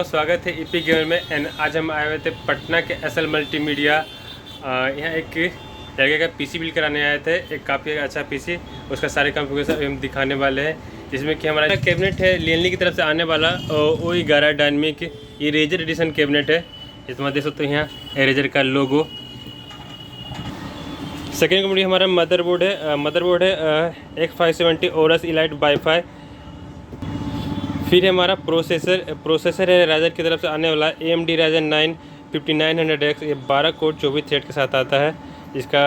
स्वागत है EP gamer में। एंड आज हम आए हुए थे पटना के एसएल मल्टीमीडिया। यहाँ एक लड़के का पीसी बिल्ड कराने आए थे, एक काफ़ी अच्छा पीसी। उसका सारे कॉन्फ़िगरेशन हम दिखाने वाले हैं, जिसमें कि हमारा कैबिनेट है लियनली की तरफ से आने वाला ओ 11 डायनेमिक इरेजर एडिशन कैबिनेट है। इसमें देख सकते हो यहाँ इरेजर का लोगो। सेकेंड कम्युनिटी हमारा मदरबोर्ड है एक 570 ओरस इलाइट वाईफाई। फिर हमारा प्रोसेसर है राइजन की तरफ से आने वाला AMD Ryzen 9 5900X। ये 12 कोर 24 थ्रेड के साथ आता है। इसका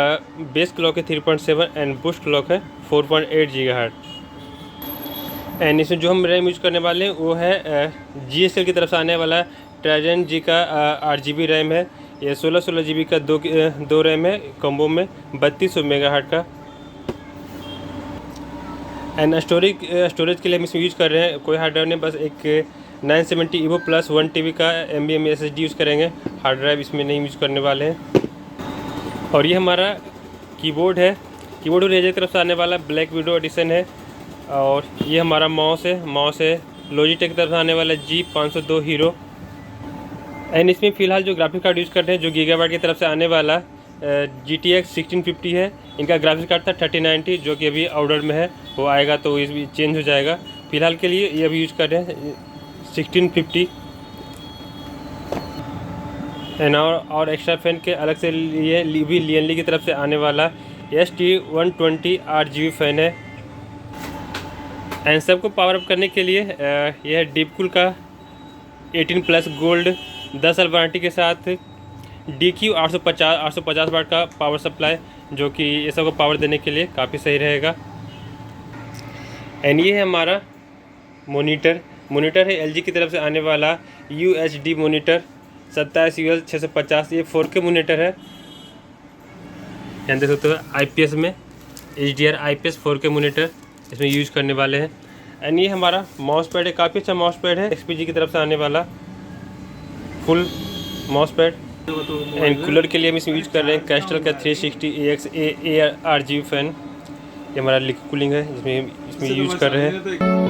बेस क्लॉक है 3.7 एंड बूस्ट क्लॉक है 4.8 GHz। एंड इसमें जो हम रैम यूज करने वाले हैं वो है GSL की तरफ से आने वाला ट्राइजन जी का 8GB रैम है। ये 16 GB का दो रैम है कॉम्बो में 3200 मेगाहर्ट्ज का। एंड स्टोरेज के लिए हम इसमें यूज़ कर रहे हैं कोई हार्ड ड्राइव नहीं, बस एक 970 EVO प्लस 1 TB का NVMe SSD यूज़ करेंगे। हार्ड ड्राइव इसमें नहीं यूज़ करने वाले हैं। और ये हमारा कीबोर्ड है, कीबोर्ड रेजर की तरफ से आने वाला ब्लैक विडो एडिशन है। और ये हमारा माउस है लॉजिटेक की तरफ से आने वाला G502 हीरो। एंड इसमें फ़िलहाल जो ग्राफिक कार्ड यूज़ कर रहे हैं जो गीगाबाइट की तरफ से आने वाला GTX 1650 है। इनका ग्राफिक्स कार्ड था 3090 जो कि अभी ऑर्डर में है, वो आएगा तो ये भी चेंज हो जाएगा। फिलहाल के लिए ये अभी यूज़ कर रहे हैं 1650। एंड और एक्स्ट्रा फैन के अलग से ये भी लियनली की तरफ से आने वाला ST120 8GB फैन है। एंड सबको पावर अप करने के लिए यह डीपकूल का 18+ गोल्ड 10 साल वारंटी के साथ DQ 850 वाट का पावर सप्लाई, जो कि ये सबको पावर देने के लिए काफ़ी सही रहेगा। एंड ये है हमारा मोनीटर है LG की तरफ से आने वाला UHD मोनीटर 27UL650। ये 4K मोनीटर है। यहाँ देख सकते हो IPS में HDR IPS 4K मोनीटर इसमें यूज़ करने वाले हैं। एंड ये हमारा माउस पैड है, काफ़ी अच्छा माउस पैड है XPG की तरफ से आने वाला full mouse pad. And cooler के लिए हम इसमें यूज कर रहे हैं कैस्टल का 360 AX RGB फैन। ये हमारा लिक्विड कूलिंग है जिसमें इसमें यूज कर रहे हैं।